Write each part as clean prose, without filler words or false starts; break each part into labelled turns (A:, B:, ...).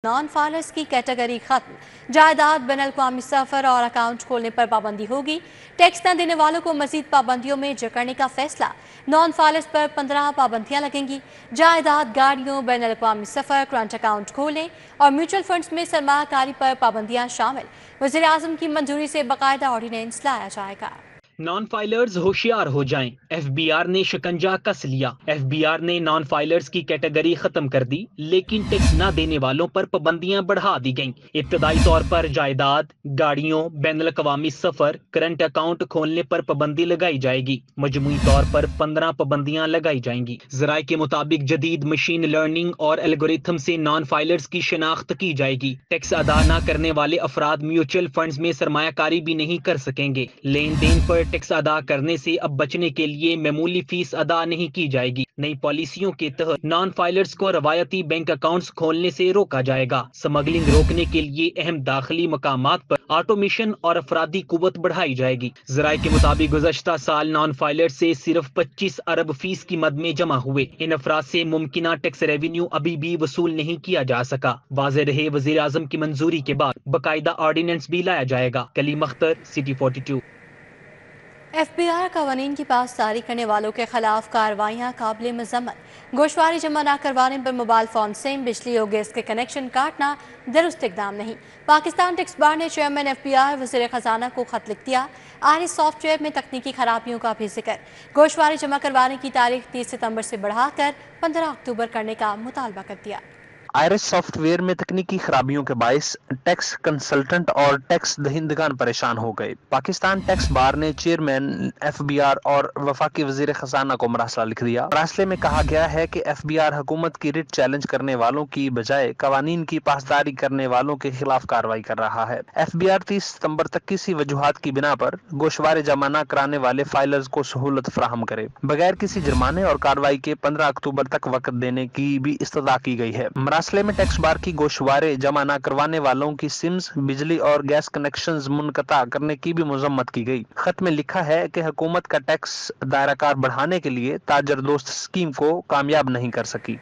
A: Non filers کی category ختم، جائیداد بین الاقوامی سفر اور اکاؤنٹ کھولنے پر پابندی ہوگی۔ ٹیکس نہ دینے والوں کو مزید پابندیوں میں جکڑنے کا فیصلہ، نان فائلرز پر 15 پابندیاں لگیں گی۔ جائیداد، گاڑیوں، بین الاقوامی سفر، کرنٹ اکاؤنٹ کھولنے اور میوچل فنڈز میں سرمایہ کاری پر پابندیاں شامل۔ وزیر اعظم کی منظوری سے باقاعدہ آرڈیننس لایا جائے گا۔
B: نان فائلرز ہوشیار ہو جائیں، ایف بی آر نے شکنجہ کس لیا۔ ایف بی آر نے نان فائلرز کی کیٹیگری ختم کر دی، لیکن ٹیکس نہ دینے والوں پر پابندیاں بڑھا دی گئیں۔ ابتدائی طور پر جائیداد، گاڑیوں، بین الاقوامی سفر، کرنٹ اکاؤنٹ کھولنے پر پابندی لگائی جائے گی۔ مجموعی طور پر 15 پابندیاں لگائی جائیں گی۔ ذرائع کے مطابق جدید مشین لرننگ اور الگوریتھم سے نان فائلرز کی شناخت کی جائے گی۔ ٹیکس ادا نہ کرنے والے افراد میوچل فنڈز میں سرمایہ کاری بھی نہیں کر سکیں گے۔ لین دین پر ٹیکس ادا کرنے سے اب بچنے کے لیے معمولی فیس ادا نہیں کی جائے گی۔ نئی پالیسیوں کے تحت نان فائلرز کو روایتی بینک اکاؤنٹس کھولنے سے روکا جائے گا۔ سمگلنگ روکنے کے لیے اہم داخلی مقامات پر آٹومیشن اور افرادی قوت بڑھائی جائے گی۔ ذرائع کے مطابق گزشتہ سال نان فائلرز سے صرف 25 ارب فیس کی مد میں جمع ہوئے۔ ان افراد سے ممکنہ ٹیکس ریونیو ابھی بھی وصول نہیں کیا جا سکا۔ واضح رہے، وزیر اعظم کی منظوری کے بعد باقاعدہ آرڈیننس بھی لایا جائے گا۔ Kaleem Akhtar, city 42۔
A: F B R قوانین کی پاسداری کرنے والوں کے خلاف کارروائیاں قابل مذمت۔ گوشواری جمع نہ کروانے پر موبائل فون سم، بجلی اور گیس کے کنیکشن کاٹنا درست اقدام نہیں۔ پاکستان ٹیکس بار نے چیئرمین ایف بی آر وزیر خزانہ کو خط لکھ دیا۔ آئرس سافٹ ویئر میں تکنیکی خرابیوں کا بھی ذکر۔ گوشواری جمع کروانے کی تاریخ 30 ستمبر سے بڑھا کر 15 اکتوبر کرنے کا مطالبہ کر دیا۔
C: آئرس سافٹ ویئر میں تکنیکی خرابیوں کے باعث ٹیکس کنسلٹنٹ اور ٹیکس دہندگان پریشان ہو گئے۔ پاکستان ٹیکس بار نے چیئرمین ایف بی آر اور وفاقی وزیر خزانہ کو مراسلہ لکھ دیا۔ مراسلے میں کہا گیا ہے کہ ایف بی آر حکومت کی ریٹ چیلنج کرنے والوں کی بجائے قوانین کی پاسداری کرنے والوں کے خلاف کارروائی کر رہا ہے۔ ایف بی آر 30 ستمبر تک کسی وجوہات کی بنا پر گوشوارے جمع نہ کرانے والے فائلرز کو سہولت فراہم کرے، بغیر کسی جرمانے اور کارروائی کے 15 اکتوبر تک وقت دینے کی بھی استدعا کی گئی ہے۔ مراسلے میں ٹیکس بار کی گوشوارے جمع نہ کروانے والوں کی سمز، بجلی اور گیس کنیکشنز منقطع کرنے کی بھی مذمت کی گئی۔ خط میں لکھا ہے کہ حکومت کا ٹیکس دائرہ کار بڑھانے کے لیے تاجر دوست اسکیم کو کامیاب نہیں کر سکی۔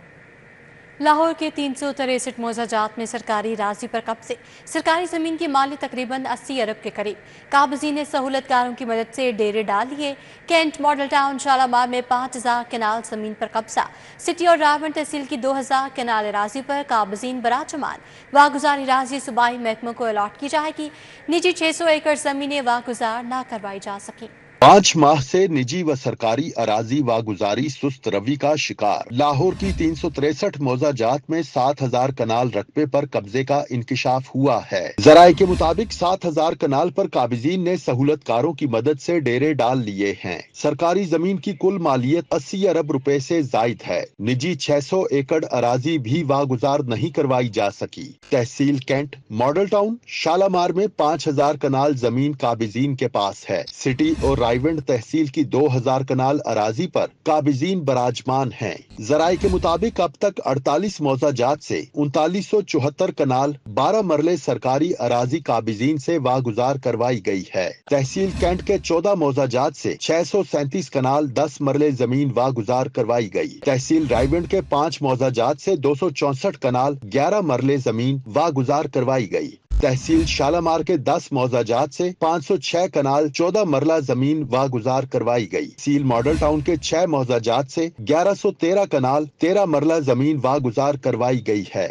A: لاہور کے 363 موضع جات میں سرکاری اراضی پر قبضے، سرکاری زمین کی مالیت تقریباً 80 ارب کے قریب۔ قابضین نے سہولت کاروں کی مدد سے ڈیرے ڈال لیے۔ کینٹ ماڈل ٹاؤن شالامار میں 5000 کنال زمین پر قبضہ۔ سٹی اور راون تحصیل کی 2000 کنال اراضی پر قابضین براجمان۔ واگزار اراضی صوبائی محکموں کو الاٹ کی جائے گی۔ نجی 600 ایکڑ زمینیں واگزار نہ کروائی جا سکیں۔
D: 5 ماہ سے نجی و سرکاری اراضی واگزاری سست روی کا شکار۔ لاہور کی 363 موضع جات میں 7000 کنال رقبے پر قبضے کا انکشاف ہوا ہے۔ ذرائع کے مطابق 7000 کنال پر قابضین نے سہولت کاروں کی مدد سے ڈیرے ڈال لیے ہیں۔ سرکاری زمین کی کل مالیت 80 ارب روپے سے زائد ہے۔ نجی 600 ایکڑ اراضی بھی واگزار نہیں کروائی جا سکی۔ تحصیل کینٹ ماڈل ٹاؤن شالامار میں 5000 کنال زمین قابضین کے پاس ہے۔ سٹی اور رائیونڈ تحصیل کی 2000 کنال اراضی پر قابضین براجمان ہیں۔ ذرائع کے مطابق اب تک 48 موضع جات سے 3974 کنال 12 مرلے سرکاری اراضی قابضین سے واگزار کروائی گئی ہے۔ تحصیل کینٹ کے 14 موضع جات سے 637 کنال 10 مرلے زمین واگزار کروائی گئی۔ تحصیل رائیونڈ کے 5 موضع جات سے 264 کنال 11 مرلے زمین واگزار کروائی گئی۔ تحصیل شالامار کے 10 موضع جات سے 506 کنال 14 مرلہ زمین واگزار کروائی گئی۔ تحصیل ماڈل ٹاؤن کے 6 موضع جات سے 1113 کنال 13 مرلہ زمین واگزار کروائی گئی ہے۔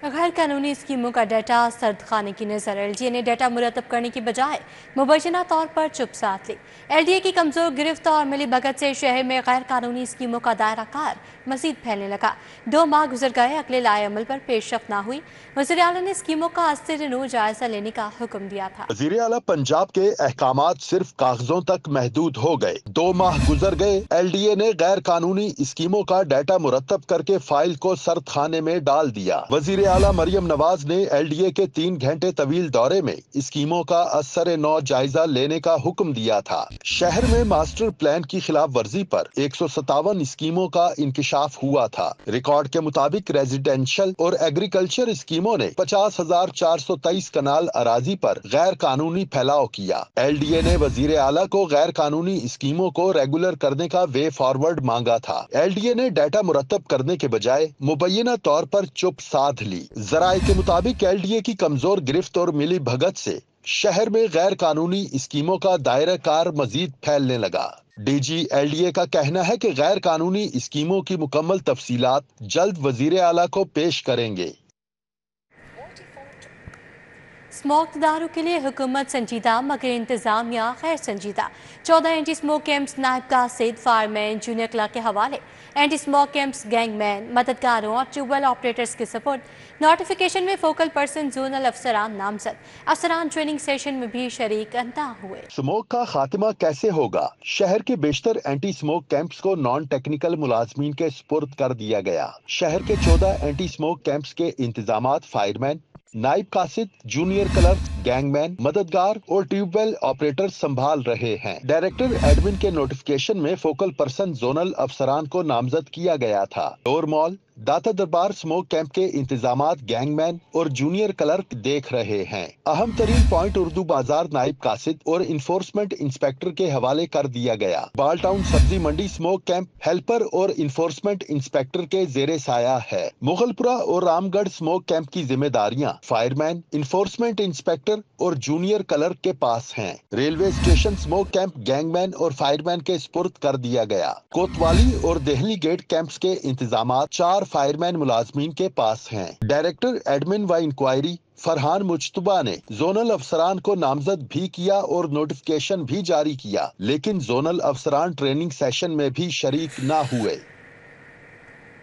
A: غیر قانونی اسکیموں کا ڈیٹا سرد خانے کی نظر، ایل ڈی اے نے ڈیٹا مرتب کرنے کی بجائے مبینہ طور پر چپ ساتھ لی۔ ایل ڈی اے کی کمزور گرفت اور ملی بھگت سے شہر میں غیر قانونی اسکیموں کا دائرہ کار مزید پھیلنے لگا۔ 2 ماہ گزر گئے، اگلے لائے عمل پر پیش رفت نہ ہوئی۔ وزیر اعلیٰ نے اسکیموں کا ازسر نو جائزہ لینے کا حکم دیا تھا۔
D: وزیر اعلیٰ پنجاب کے احکامات صرف کاغذوں تک محدود ہو گئے۔ 2 ماہ گزر گئے، ایل ڈی اے نے غیر قانونی اسکیموں کا ڈیٹا مرتب کر کے فائل کو سرد خانے میں ڈال دیا۔ وزیر اعلیٰ مریم نواز نے ایل ڈی اے کے 3 گھنٹے طویل دورے میں اسکیموں کا ازسر نو جائزہ لینے کا حکم دیا تھا۔ شہر میں ماسٹر پلان کی خلاف ورزی پر 157 اسکیموں کا انکشاف ہوا تھا۔ ریکارڈ کے مطابق ریزیڈینشل اور ایگریکلچر اسکیموں نے 50,423 کنال اراضی پر غیر قانونی پھیلاؤ کیا۔ ایل ڈی اے نے وزیر اعلیٰ کو غیر قانونی اسکیموں کو ریگولر کرنے کا وے فارورڈ مانگا تھا۔ ایل ڈی اے نے ڈیٹا مرتب کرنے کے بجائے مبینہ طور پر چپ سادھ لی۔ होगी। जराये के मुताबिक LDA की कमजोर गिरफ्त और मिली भगत से शहर में गैर कानूनी स्कीमों का दायरा कार मजीद फैलने लगा। DG LDA का कहना है कि गैर कानूनी स्कीमों की मुकम्मल तफसीलात जल्द वजीर आला को पेश करेंगे।
A: स्मोक दारू के लिए हुकूमत संजीदा मगर इंतजामिया गैर संजीदा। 14 एंटी स्मोक कैंप्स नायब कासिद, फायरमैन, जूनियर क्लर्क के हवाले। एंटी स्मोक कैंप्स गैंगमैन, मददगारों और ट्यूबवेल ऑपरेटर्स के सपोर्ट। नोटिफिकेशन में फोकल पर्सन जोनल अफसरान नामजद। अफसरान ट्रेनिंग सेशन में भी शरीक ना हुए।
D: स्मोक का खात्मा कैसे होगा? शहर के बेशतर एंटी स्मोक कैंप्स को नॉन टेक्निकल मुलाजमीन के सुपुर्द कर दिया गया। शहर के 14 एंटी स्मोक कैंप्स के इंतजामात फायरमैन, नाइब कासिद, जूनियर क्लर्क, गैंगमैन, मददगार और ट्यूबवेल ऑपरेटर संभाल रहे हैं। डायरेक्टर एडमिन के नोटिफिकेशन में फोकल पर्सन जोनल अफसरान को नामजद किया गया था। डोर मॉल, दाता दरबार स्मोक कैंप के इंतजामात गैंगमैन और जूनियर क्लर्क देख रहे हैं। अहम तरीन पॉइंट उर्दू बाजार नाइब कासिद और इन्फोर्समेंट इंस्पेक्टर के हवाले कर दिया गया। बाल टाउन सब्जी मंडी स्मोक कैंप हेल्पर और इन्फोर्समेंट इंस्पेक्टर के जेरे साया है। मुगलपुरा और रामगढ़ स्मोक कैंप की जिम्मेदारियां फायरमैन, इन्फोर्समेंट इंस्पेक्टर और जूनियर क्लर्क के पास हैं। Railway station smoke camp gangman और फायरमैन के सुपुर्द कर दिया गया। कोतवाली और देहली गेट कैंप्स के इंतजामात 4 फायरमैन मुलाजमीन के पास हैं। डायरेक्टर एडमिन व इंक्वायरी फरहान मुज्तबा ने जोनल अफसरान को नामजद भी किया और नोटिफिकेशन भी जारी किया, लेकिन जोनल अफसरान ट्रेनिंग सेशन में भी शरीक ना हुए।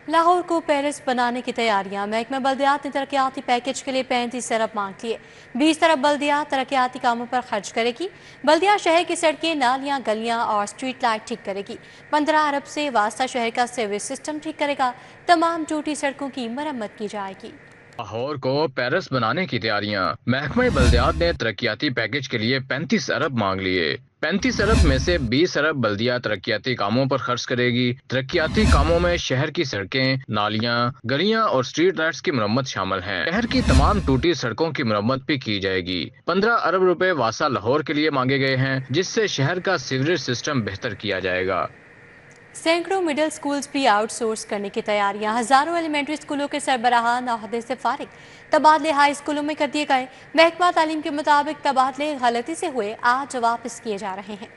A: लाहौर को पेरिस बनाने की तैयारियां। महकमा बल्दियात ने तरक्याती पैकेज के लिए 35 अरब मांग लिए। 20 अरब बल्दियात तरक्याती कामों पर खर्च करेगी। बल्दिया शहर की सड़कें, नालियां, गलियां और स्ट्रीट लाइट ठीक करेगी। 15 अरब से वास्ता शहर का सीवेज सिस्टम ठीक करेगा। तमाम टूटी सड़कों की मरम्मत की जाएगी।
E: लाहौर को पेरिस बनाने की तैयारियां। महकमा बल्दियात ने तरक्याती पैकेज के लिए 35 अरब मांग लिए। 35 अरब में से 20 अरब बल्दिया तरक्याती कामों पर खर्च करेगी। तरक्याती कामों में शहर की सड़कें, नालियां, गलियां और स्ट्रीट लाइट्स की मरम्मत शामिल है। शहर की तमाम टूटी सड़कों की मरम्मत भी की जाएगी। 15 अरब रुपए वासा लाहौर के लिए मांगे गए हैं, जिससे शहर का सीवरेज सिस्टम बेहतर किया जाएगा।
A: सैकड़ों मिडिल स्कूल्स भी आउटसोर्स करने की तैयारियां। हजारों एलिमेंट्री स्कूलों के सरबराहान ओहदे से फारिग। तबादले हाई स्कूलों में कर दिए गए। महकमा तालीम के मुताबिक तबादले गलती से हुए, आज वापस किए जा रहे हैं।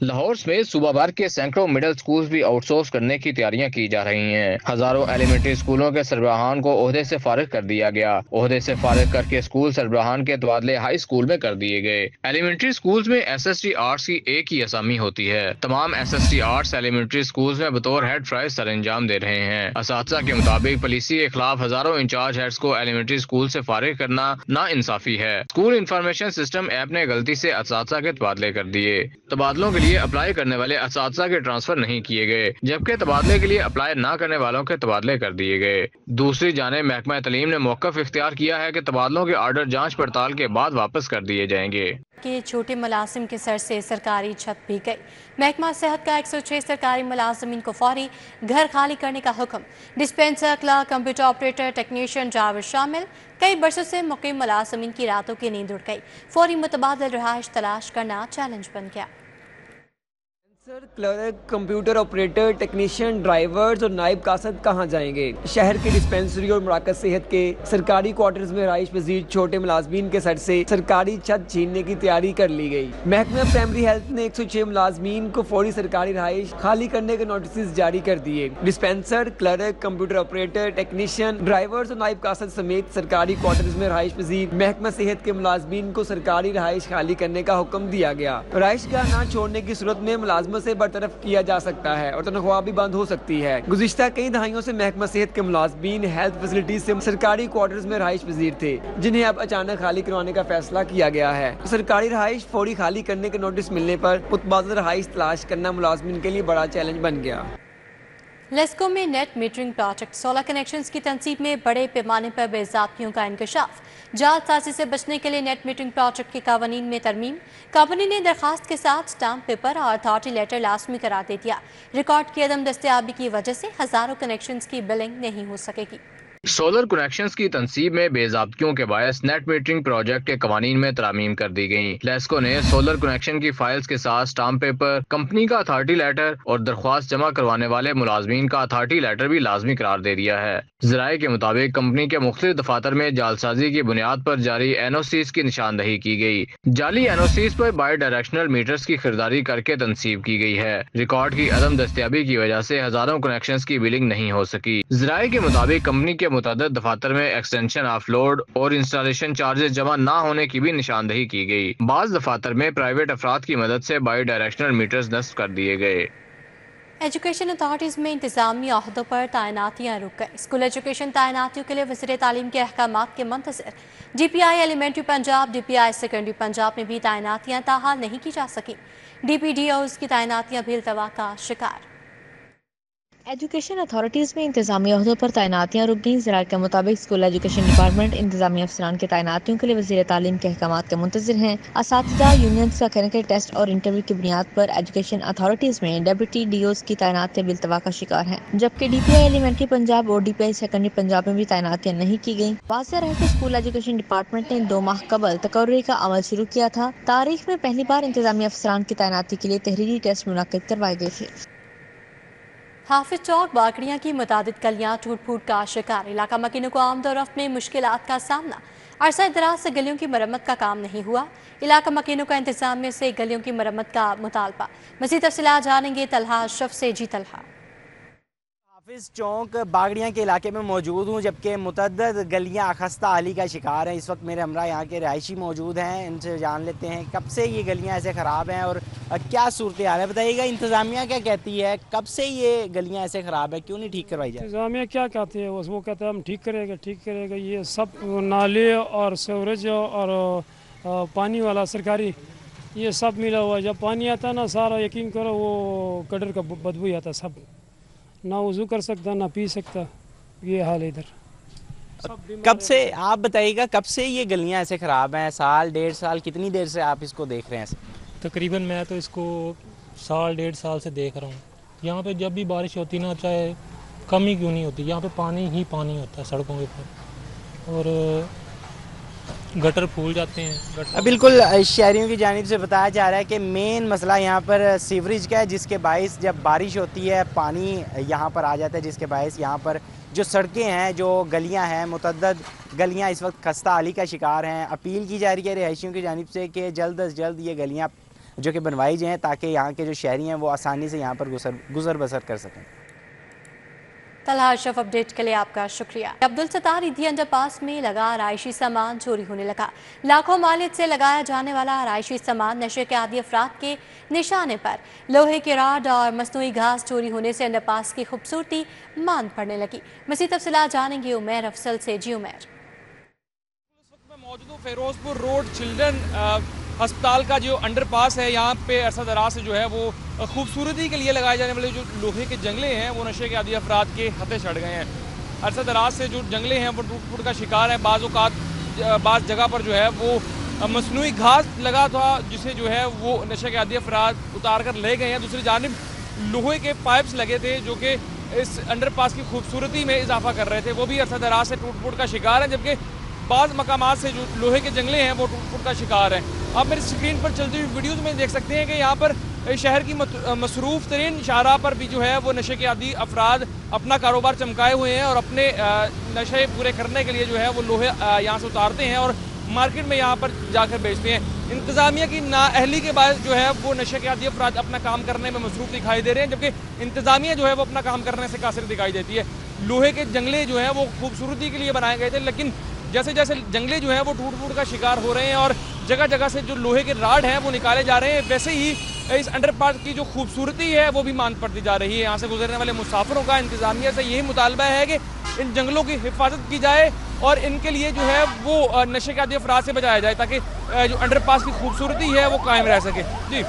E: लाहौर में सूबा भर के सैकड़ों मिडिल स्कूल्स भी आउटसोर्स करने की तैयारियां की जा रही हैं। हजारों एलिमेंट्री स्कूलों के सरबराहान को ओहदे से फारिग कर दिया गया। ओहदे से फारिग करके स्कूल सरबराहान के तबादले हाई स्कूल में कर दिए गए। एलिमेंट्री स्कूल्स में SST आर्ट्स की एक ही असामी होती है। तमाम SST आर्ट्स एलिमेंट्री स्कूल्स में बतौर हेड फ्राइज सर अंजाम दे रहे हैं। असातिज़ा के मुताबिक पॉलिसी के खिलाफ हजारों इंचार्ज हेड्स को एलिमेंट्री स्कूल से फारिग करना ना इंसाफी है। स्कूल इंफॉर्मेशन सिस्टम ऐप ने गलती से असातिज़ा के तबादले कर दिए। तबादलों के लिए अप्लाई करने वाले असातिज़ा के ट्रांसफर नहीं किए गए, जबकि तबादले के लिए अप्लाई ना करने वालों के तबादले कर दिए गए। दूसरी जानिब महकमा तालीम ने मौक़िफ़ इख्तियार किया है कि तबादलों के आर्डर जांच पड़ताल के बाद वापस कर दिए जाएंगे।
A: के छोटे मुलाजिम के सर से सरकारी छत भी गई। महकमा सेहत का 106 सरकारी मुलाजिमीन को फौरी घर खाली करने का हुक्म। Dispenser, clerk, computer operator, technician, driver शामिल। कई बरसों से मुकीम मुलाजिमीन की रातों की नींद उड़ गई। फौरी मुतबादिल रहायश तलाश करना चैलेंज बन गया।
F: Clerk, computer operator, technician, drivers और नाइब कासद कहाँ जाएंगे? शहर के डिस्पेंसरी और मुराकज सेहत के सरकारी क्वार्टर्स में रहाइश पजीर छोटे मुलाजमीन के सर से सरकारी छत छीनने की तैयारी कर ली गई। महकमा प्राइमरी हेल्थ ने 106 मुलाजमीन को फौरी सरकारी रहाइश खाली करने के नोटिस जारी कर दिए। Dispenser, clerk, computer operator, technician, drivers और नाइब कासद समेत सरकारी क्वार्टर्स में रहाइश पजीर महकमा सेहत के मुलाजमीन को सरकारी रहाइश खाली करने का हुक्म दिया गया। रहाइश गाह न छोड़ने की सूरत में मुलाजमत से बरतरफ किया जा सकता है और तनख्वाह भी बंद हो सकती है। गुज़िश्ता कई दहाइयों से महकमा सेहत के मुलाजमीन हेल्थ फैसिलिटीज से सरकारी क्वार्टर्स में रहाइश पजीर थे, जिन्हें अब अचानक खाली करवाने का फैसला किया गया है। सरकारी रहाइश फौरी खाली करने के नोटिस मिलने पर मुतबादिल रहाइश तलाश करना मुलाजमीन के लिए बड़ा चैलेंज बन गया।
A: लेस्को में नेट मीटरिंग प्रोजेक्ट 16 कनेक्शंस की तनसीब में बड़े पैमाने पर बेज़ाब्तियों का इंकशाफ। जालसाजी से बचने के लिए नेट मीटरिंग प्रोजेक्ट के कानून में तरमीम। कंपनी ने दरखास्त के साथ स्टाम्प पेपर और अथॉरिटी लेटर लाजमी करार दे दिया। रिकॉर्ड की अदम दस्तयाबी की वजह से हजारों कनेक्शंस की बिलिंग नहीं हो सकेगी।
E: سولر کنیکشنز کی تنصیب میں بے ضابطگیوں کے باعث نیٹ میٹرنگ پروجیکٹ کے قوانین میں ترامیم کر دی گئیں۔ لیسکو نے سولر کنیکشن کی فائلز کے ساتھ سٹامپ پیپر، کمپنی کا اتھارٹی لیٹر اور درخواست جمع کروانے والے ملازمین کا اتھارٹی لیٹر بھی لازمی قرار دے دیا ہے۔ ذرائع کے مطابق کمپنی کے مختلف دفاتر میں جعلسازی کی بنیاد پر جاری NOCs کی نشاندہی کی گئی۔ جعلی NOCs پر بائی ڈائریکشنل میٹرز کی خریداری کر کے تنصیب کی گئی ہے۔ ریکارڈ کی عدم دستیابی کی وجہ سے ہزاروں کنیکشنز کی بلنگ نہیں ہو سکی۔ ذرائع کے مطابق کمپنی کے متعدد دفاتر میں ایکسٹینشن آف لوڈ اور انسٹالیشن چارجز جمع نہ ہونے کی بھی نشاندہی کی گئی۔ بعض دفاتر میں پرائیویٹ افراد کی مدد سے بائی ڈائریکشنل میٹرز نصب کر دیے گئے۔
A: ایجوکیشن اتھارٹیز میں انتظامی عہدوں پر تعیناتیاں رک گئیں۔ اسکول ایجوکیشن تعیناتیوں کے لیے وزیر تعلیم کے احکامات کے منتظر DPI elementary Punjab, DPI secondary Punjab میں بھی تعیناتیاں تاحال نہیں کی جا سکیں۔ DPDOs کی تعیناتیاں بھی التوا کا شکار۔
G: ایجوکیشن اتھارٹیز میں انتظامی عہدوں پر تعیناتیاں رک گئیں۔ ذرائع کے مطابق اسکول ایجوکیشن ڈپارٹمنٹ انتظامی افسران کی تعیناتیوں کے لیے وزیر تعلیم کے احکامات کے منتظر ہیں۔ اساتذہ یونینز کا کہنا ہے کہ ٹیسٹ اور انٹرویو کی بنیاد پر ایجوکیشن اتھارٹیز میں ڈپٹی DOs کی تعیناتیاں بھی التوا کا شکار ہیں، جبکہ DPI ایلیمنٹری پنجاب اور DPI سیکنڈری پنجاب میں بھی تعیناتیاں نہیں کی گئیں۔ واضح رہے کہ اسکول ایجوکیشن ڈپارٹمنٹ نے 2 ماہ قبل تقرری کا عمل شروع کیا تھا۔ تاریخ میں پہلی بار انتظامی افسران کی تعیناتی کے لیے تحریری ٹیسٹ منعقد کروائے گئے تھے۔
A: حافظ چوک باگڑیاں کی متعدد گلیاں ٹوٹ پھوٹ کا شکار۔ علاقہ مکینوں کو آمد و رفت میں مشکلات کا سامنا۔ عرصہ دراز سے گلیوں کی مرمت کا کام نہیں ہوا۔ علاقہ مکینوں کا انتظامیہ سے گلیوں کی مرمت کا مطالبہ۔ مزید تفصیلات جانیں گے طلحہ اشرف سے۔ جی طلحہ۔
H: حافظ چوک باگڑیاں کے علاقے میں موجود ہوں، جبکہ متعدد گلیاں خستہ حالی کا شکار ہیں۔ اس وقت میرے ہمراہ یہاں کے رہائشی موجود ہیں، ان سے جان لیتے ہیں کب سے یہ گلیاں ایسے خراب ہیں اور کیا صورتحال ہے۔ بتائیے گا انتظامیہ کیا کہتی ہے، کب سے یہ گلیاں ایسے خراب ہیں، کیوں نہیں ٹھیک کروائی جائے؟
I: انتظامیہ کیا کہتے ہیں، وہ کہتے ہیں ہم ٹھیک کرے گا۔ یہ سب نالے اور سیوریج اور پانی والا سرکاری یہ سب ملا ہوا ہے۔ جب پانی آتا ہے نا سارا یقین کرو وہ گٹر کا بدبو آتا ہے، سب نہ وضو کر سکتا نہ پی سکتا، یہ حال ہے ادھر۔
H: کب سے آپ بتائیے گا کب سے یہ گلیاں ایسے خراب ہیں؟ سال 1.5 سال، کتنی دیر سے آپ اس کو دیکھ رہے ہیں؟
J: تقریباً میں تو اس کو 1.5 سال سے دیکھ رہا ہوں۔ یہاں پہ جب بھی بارش ہوتی نا، چاہے کمی کیوں نہیں ہوتی، یہاں پہ پانی ہی پانی ہوتا ہے سڑکوں کے اوپر، اور گٹر پھول جاتے ہیں۔
H: بالکل شہریوں کی جانب سے بتایا جا رہا ہے کہ مین مسئلہ یہاں پر سیوریج کا ہے، جس کے باعث جب بارش ہوتی ہے پانی یہاں پر آ جاتا ہے، جس کے باعث یہاں پر جو سڑکیں ہیں، جو گلیاں ہیں، متعدد گلیاں اس وقت خستہ حالی کا شکار ہیں۔ اپیل کی جا رہی ہے رہائشیوں کی جانب سے کہ جلد از جلد یہ گلیاں جو کہ بنوائی جائیں تاکہ یہاں کے جو شہری ہیں وہ آسانی سے یہاں پر گزر بسر کر سکیں۔
A: طلحہ اشرف اپڈیٹ کے لیے آپ کا شکریہ۔ عبدالستار ایدھی انڈر پاس میں لگا آرائشی سامان چوری ہونے لگا۔ لاکھوں مالیت سے لگایا جانے والا آرائشی سامان نشے کے عادی افراد کے نشانے پر۔ لوہے کے راڈ اور مصنوعی گھاس چوری ہونے سے انڈر پاس کی خوبصورتی ماند پڑنے لگی۔ مزید تفصیلات جانیں گے عمیر افضل سے۔ جی عمیر۔
K: اس وقت میں موجود ہوں فیروز پور روڈ چلڈرن ہسپتال کا جو انڈر پاس ہے۔ یہاں پہ عرصہ دراز سے جو ہے وہ خوبصورتی کے لیے لگائے جانے والے جو لوہے کے جنگلے ہیں وہ نشے کے عادی افراد کے ہتھے چڑھ گئے ہیں۔ عرصہ دراز سے جو جنگلے ہیں وہ ٹوٹ پھوٹ کا شکار ہیں۔ بعض اوقات بعض جگہ پر جو ہے وہ مصنوعی گھاس لگا تھا جسے جو ہے وہ نشے کے عادی افراد اتار کر لے گئے ہیں۔ دوسری جانب لوہے کے پائپس لگے تھے جو کہ اس انڈر پاس کی خوبصورتی میں اضافہ کر رہے تھے، وہ بھی عرصہ دراز سے ٹوٹ پھوٹ کا شکار ہیں، جبکہ بعض مقامات سے جو لوہے کے جنگلے ہیں وہ ٹوٹ پھوٹ کا شکار ہیں۔ آپ میری اسکرین پر چلتی ہوئی ویڈیوز میں دیکھ سکتے ہیں کہ یہاں پر شہر کی مصروف ترین شاہراہ پر بھی جو ہے وہ نشے کے عادی افراد اپنا کاروبار چمکائے ہوئے ہیں اور اپنے نشے پورے کرنے کے لیے جو ہے وہ لوہے یہاں سے اتارتے ہیں اور مارکیٹ میں یہاں پر جا کر بیچتے ہیں۔ انتظامیہ کی نااہلی کے باعث جو ہے وہ نشے کے عادی افراد اپنا کام کرنے میں مصروف دکھائی دے رہے ہیں، جبکہ انتظامیہ جو ہے وہ اپنا کام کرنے سے قاصر دکھائی دیتی ہے۔ لوہے کے جنگلے جو ہیں وہ خوبصورتی کے لیے بنائے گئے تھے، لیکن جیسے جیسے جنگلے جو ہیں وہ ٹوٹ پھوٹ کا شکار ہو رہے ہیں اور جگہ جگہ سے جو لوہے کے راڈ ہیں وہ نکالے جا رہے ہیں، ویسے ہی اس انڈر پاس کی جو خوبصورتی ہے وہ بھی ماند پڑتی جا رہی ہے۔ یہاں سے گزرنے والے مسافروں کا انتظامیہ سے یہی مطالبہ ہے کہ ان جنگلوں کی حفاظت کی جائے اور ان کے لیے جو ہے وہ نشے کے عادی افراد سے بچایا جائے تاکہ جو انڈر پاس کی خوبصورتی ہے وہ قائم رہ سکے۔ جی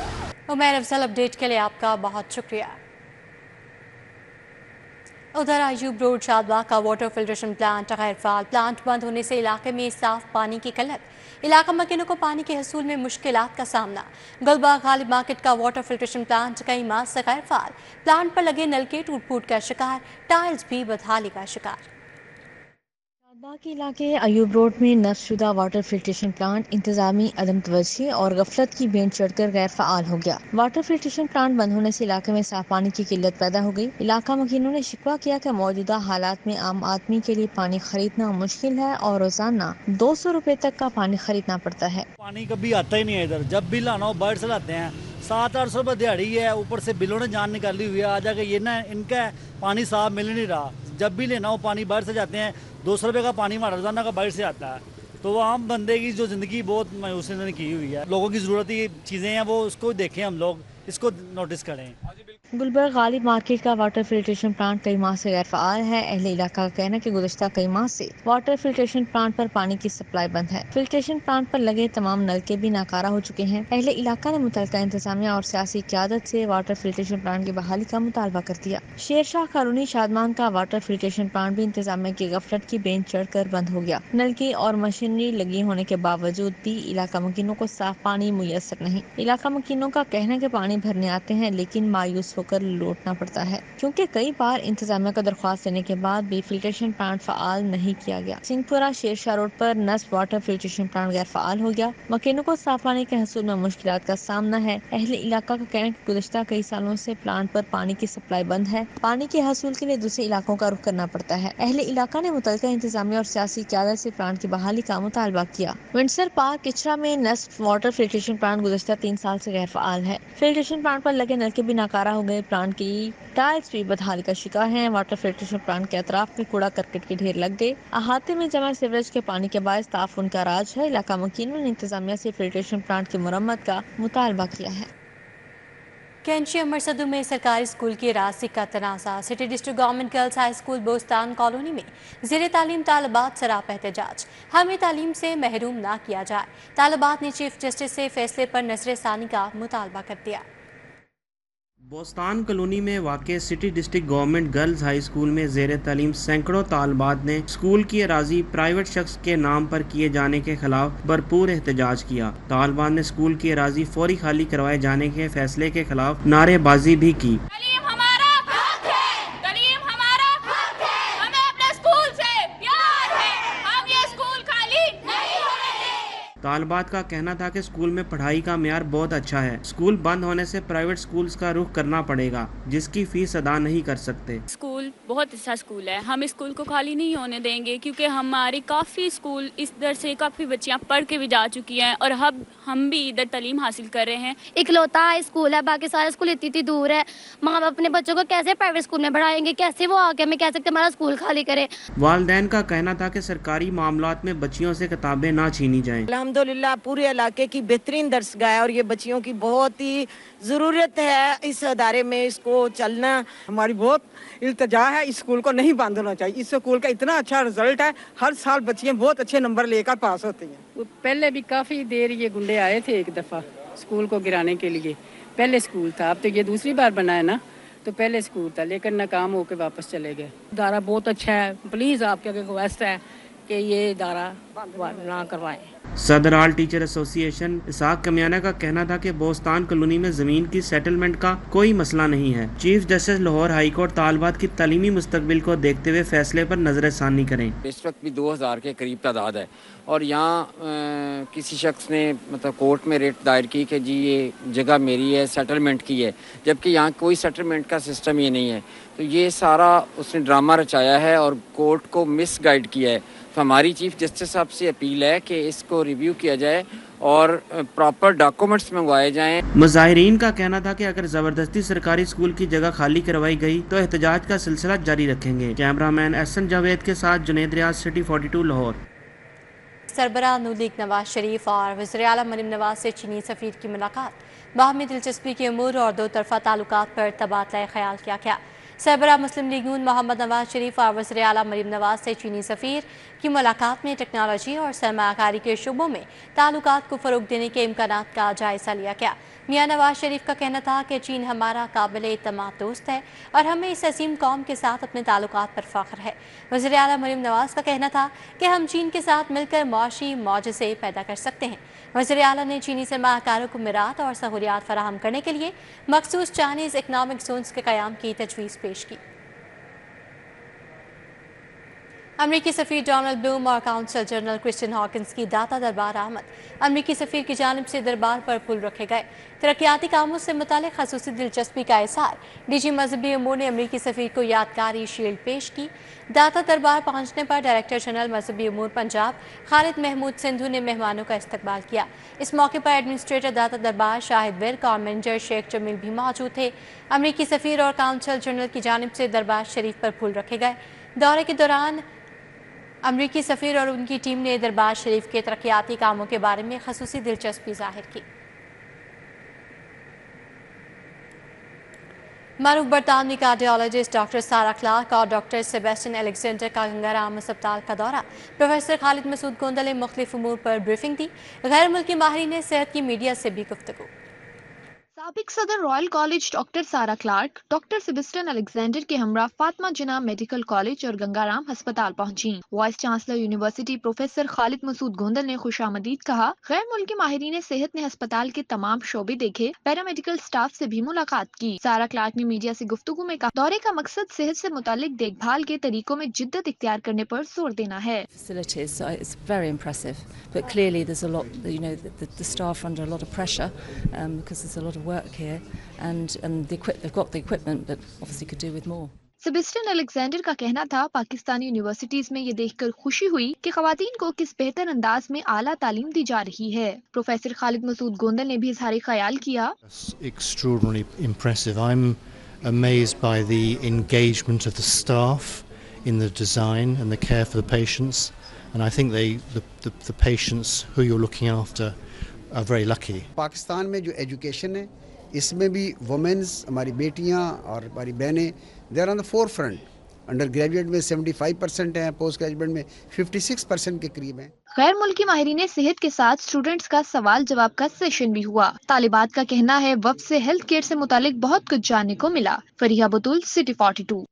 A: عمیر افضل اپڈیٹ کے لیے آپ کا بہت شکریہ۔ ادھر ایوب روڈ شادباغ کا واٹر فلٹریشن پلانٹ غیر فعال۔ پلانٹ بند ہونے سے علاقے میں صاف پانی کی قلت۔ علاقہ مکینوں کو پانی کے حصول میں مشکلات کا سامنا۔ گلباغ غالب مارکیٹ کا واٹر فلٹریشن پلانٹ کئی ماہ سے غیر فعال۔ پلانٹ پر لگے نلکے ٹوٹ پھوٹ کا شکار، ٹائلز بھی بدحالی کا شکار۔
G: तलबा के इलाके अयूब रोड में नस्बशुदा वाटर फिल्ट्रेशन प्लांट इंतजामी अदम तवज्जी और गफलत की भेंट चढ़कर गैर फ़ाल हो गया। वाटर फिल्ट्रेशन प्लांट बंद होने से इलाके में साफ पानी की किल्लत पैदा हो गई। इलाका मकीनों ने शिकवा किया कि मौजूदा हालात में आम आदमी के लिए पानी खरीदना मुश्किल है और रोजाना 200 रुपए तक का पानी खरीदना पड़ता है।
L: पानी कभी आता ही नहीं है इधर, जब भी लाना हो बाहर से लाते हैं। 700-800 रुपये दिहाड़ी है, ऊपर से बिलों ने जान निकाली हुई है। आ जाके ये ना इनका पानी साफ मिल नहीं रहा, जब भी लेना हो पानी बाहर से जाते हैं। 200 रुपये का पानी हमारा रोजाना का बाहर से आता है, तो वो आम बंदे की जो ज़िंदगी बहुत मायूसी ने की हुई है। लोगों की ज़रूरत की चीज़ें हैं, वो उसको देखें, हम लोग इसको नोटिस करें।
G: गुलबर्ग गालिब मार्केट का वाटर फिल्ट्रेशन प्लांट कई माह से गैर फ़ाल है। अहले इलाका का कहना है कि गुज़श्ता कई माह से वाटर फिल्ट्रेशन प्लांट पर पानी की सप्लाई बंद है। फिल्ट्रेशन प्लांट पर लगे तमाम नलके भी नाकारा हो चुके हैं। अहले इलाका ने मुतल्लिका इंतजामिया और सियासी क़यादत से वाटर फिल्ट्रेशन प्लांट की बहाली का मुतालबा कर दिया। शेरशाह कॉलोनी शादमान का वाटर फिल्ट्रेशन प्लांट भी इंतजामिया की गफलत की बेंच चढ़कर बंद हो गया। नलकी और मशीनरी लगी होने के बावजूद भी इलाका मकीनों को साफ पानी मुयसर नहीं। इलाका मकीनों का कहना है कि पानी भरने आते हैं लेकिन मायूस होकर लौटना पड़ता है, क्योंकि कई बार इंतजामिया को दरख्वास्त देने के बाद भी फिल्ट्रेशन प्लांट फ़ाल नहीं किया गया। सिंहपुरा शेरशाह रोड पर नस्ब वाटर फिल्ट्रेशन प्लांट गैर फ़ाल हो गया। मकीनों को साफ पानी के हसूल में मुश्किलात का सामना है। अहले इलाका का कहना है कि गुज़श्ता कई सालों से प्लांट पर पानी की सप्लाई बंद है। पानी के हसूल के लिए दूसरे इलाकों का रुख करना पड़ता है। अहले इलाका ने मुतल्लिका इंतजामिया और सियासी क़यादत से प्लांट की बहाली का मुतालबा किया। विंडसर पार्क किचरा में नस्ब वाटर फिल्ट्रेशन प्लांट गुज़श्ता 3 साल से गैर फ़ाल है। फिल्ट्रेशन प्लांट पर लगे नलके भी नाकारा हो गए। प्लांट की टाइल्स भी बदहाली का शिकार हैं। वाटर फिल्ट्रेशन प्लांट के अतराफ में कूड़ा करकट के ढेर लग गए। अहाते में जमा सीवरेज के पानी के बायस ताफुन का राज है। इलाका मकीनों ने इंतजामिया से फिल्ट्रेशन प्लांट की मुरम्मत का मुतालबा किया है।
A: कैंची अमरसदू में सरकारी स्कूल की राशि का तनाज़ा। City district government girls high school Bostan colony में ज़ेर तालीम तालिबात सरापा एहतजाज। हमें तालीम से महरूम ना किया जाए। तालिबात ने चीफ जस्टिस से फैसले पर नज़र सानी का मुतालबा कर दिया।
M: बोस्तान कॉलोनी में वाक़ city district government girls high school में ज़ेर तालीम सैकड़ों तालिबात ने स्कूल की अराजी प्राइवेट शख्स के नाम पर किए जाने के खिलाफ भरपूर एहतजाज किया। तालिबात ने स्कूल की अराजी फौरी खाली करवाए जाने के फैसले के खिलाफ नारेबाजी भी की। तालिबात का कहना था कि स्कूल में पढ़ाई का म्यार बहुत अच्छा है। स्कूल बंद होने से प्राइवेट स्कूल्स का रुख करना पड़ेगा, जिसकी फीस अदा नहीं कर सकते।
N: स्कूल बहुत अच्छा स्कूल है, हम इस स्कूल को खाली नहीं होने देंगे, क्योंकि हमारी काफ़ी स्कूल इधर से काफ़ी बच्चियां पढ़ के भी जा चुकी हैं और हम भी इधर तालीम हासिल कर रहे हैं।
O: इकलौता स्कूल है, बाकी सारे स्कूल इतनी दूर है। माँ बाप अपने बच्चों को कैसे प्राइवेट स्कूल में पढ़ाएंगे? कैसे वो आके हमें कह सकते हमारा स्कूल खाली करे?
M: वालिदैन का कहना था कि सरकारी मामलात में बच्चियों से किताबें ना छीनी जाएं।
P: अल्हम्दुलिल्लाह पूरे इलाके की बेहतरीन दरसगाह है और ये बच्चियों की बहुत ही ज़रूरत है इस अदारे में। इसको चलना हमारी बहुत इल्तजा है। इस स्कूल को नहीं बंद होना चाहिए। इस स्कूल का इतना अच्छा रिजल्ट है, हर साल बच्चियाँ बहुत अच्छे नंबर लेकर पास होती हैं।
Q: पहले भी काफ़ी देर ये गुंडे आए थे एक दफ़ा स्कूल को गिराने के लिए। पहले स्कूल था, अब तो ये दूसरी बार बना है ना, तो पहले स्कूल था लेकिन नाकाम होकर वापस चले गए। इदारा बहुत अच्छा है, प्लीज़ आपके रिक्वेस्ट है कि ये इदारा ना करवाएं।
M: सदर आल टीचर एसोसिएशन इसाक कमियाना का कहना था कि बोस्तान कॉलोनी में जमीन की सेटलमेंट का कोई मसला नहीं है। Chief justice Lahore high court तालिबात की तालीमी मुस्तकबिल को देखते हुए फैसले पर नजरसानी करें।
R: इस वक्त भी 2000 के करीब तादाद है और यहाँ किसी शख्स ने मतलब कोर्ट में रेट दायर की कि जी ये जगह मेरी है, सेटलमेंट की है, जबकि यहाँ कोई सेटलमेंट का सिस्टम ये नहीं है। तो ये सारा उसने ड्रामा रचाया है और कोर्ट को मिस गाइड किया है। तो हमारी चीफ जस्टिस साहब से अपील है कि इसको रिव्यू किया जाए और प्रॉपर डॉक्यूमेंट्स मंगवाए जाएं।
M: मुजाहिरीन का कहना था कि अगर जबरदस्ती सरकारी स्कूल की जगह खाली करवाई गई तो एहतजाज का सिलसिला जारी रखेंगे। कैमरामैन एहसन जावेद के साथ जुनेद रियाज, सिटी 42 लाहौर।
A: सरबराह नून लीग नवाज शरीफ और वज़ीर आला मरीम नवाज से चीनी सफ़ीर की मुलाकात। बाहमी दिलचस्पी के अमूर और दो तरफा ताल्लुकात पर तबादला ख्याल किया गया। सरबराह मुस्लिम लीग नून मोहम्मद नवाज शरीफ और वज़ीर आला मरीम नवाज से चीनी सफ़ीर की मुलाकात में टेक्नोलॉजी और सरमायाकारी के शुबों में ताल्लुकात को फ़रोग़ देने के इम्कानात का जायज़ा लिया गया। मियाँ नवाज शरीफ का कहना था कि चीन हमारा काबिल एतमाद दोस्त है और हमें इस अजीम कौम के साथ अपने ताल्लुकात पर फ़ख्र है। वज़ीर आला मरीम नवाज का कहना था कि हम चीन के साथ मिलकर मुआशी मौजज़े पैदा कर सकते हैं। वज़ीर आला ने चीनी सरमायाकारों को मिरात और सहूलियात फराहम करने के लिए मखसूस चाइनीज़ इकनॉमिक जोन्स के क़याम की तजवीज़ पेश की। अमरीकी सफ़ीर डोनाल्ड ब्लूम और काउंसल जनरल क्रिस्टियन हॉकिंस की दाता दरबार आमद। अमरीकी सफ़ीर की जानिब से दरबार पर फूल रखे गए। तरक्याती कामों से मुतालिक खसूसी दिलचस्पी का इज़हार डीजी मजहबी अमूर ने अमरीकी सफ़ीर को यादगारी शील्ड पेश की। दाता दरबार पहुंचने पर डायरेक्टर जनरल मजहबी अमूर पंजाब खालिद महमूद सिंधु ने मेहमानों का इस्तकबाल किया। इस मौके पर एडमिनिस्ट्रेटर दाता दरबार शाहिद विर्क और मैनेजर शेख जमील भी मौजूद थे। अमरीकी सफ़ीर और काउंसल जनरल की जानिब से दरबार शरीफ पर फूल रखे गए। दौरे के दौरान अमरीकी सफ़ीर और उनकी टीम ने दरबार शरीफ के तरक्याती कामों के बारे में खसूसी दिलचस्पी जाहिर की। मरूफ बरतानवी कार्डियोलॉजिस्ट डॉक्टर सारा क्लार्क और डॉक्टर सेबेस्टियन अलेक्जेंडर का गंगाराम अस्पताल का दौरा। प्रोफेसर खालिद मसूद गोंदल ने मुख्तलिफ उमूर पर ब्रीफिंग दी। गैर मुल्की माहिरीन सेहत की मीडिया से भी गुफ्तगू।
S: साबिक सदर रॉयल कॉलेज डॉक्टर सारा क्लार्क डॉक्टर सेबेस्टियन अलेक्जेंडर के हमरा फातिमा जिना मेडिकल कॉलेज और गंगाराम अस्पताल पहुंची। Vice chancellor university professor Khalid Masood Gondal ने खुशामदीद कहा। गैर मुल्की माहिरीन सेहत ने अस्पताल के तमाम शोबे देखे, पैरामेडिकल स्टाफ से भी मुलाकात की। सारा क्लार्क ने मीडिया से गुफ्तगू में कहा, दौरे का मकसद सेहत से मुतालिक देखभाल के तरीकों में जिद्दत इख्तियार करने पर जोर देना है।
T: It's very impressive, but clearly there's a lot, the staff are under a lot of pressure because there's a lot of work here, and they've got the equipment, but obviously could do with more.
S: Sebastian Alexander का कहना था, Pakistani universities में ये देखकर खुशी हुई कि खवातीन को किस बेहतर अंदाज में आला तालीम दी जा रही है। प्रोफेसर खालिद मसूद गोंदल ने भी इजहार ख्याल किया।
U: Extraordinarily impressive. I'm amazed by the engagement of the staff in the design and the care for the patients, and I think the patients who you're looking after are very lucky.
V: Pakistan में जो education है इसमें भी women's, हमारी बेटियां और हमारी बहनें, they are on the forefront. Undergraduate में 75% हैं, पोस्ट ग्रेजुएट में 56% के करीब हैं।
S: गैर मुल्की माहिरीन सेहत के साथ स्टूडेंट्स का सवाल जवाब का सेशन भी हुआ। तालिबात का कहना है, वफ्द से हेल्थ केयर से मुतालिक बहुत कुछ जानने को मिला। फरीहा बतूल, सिटी 42।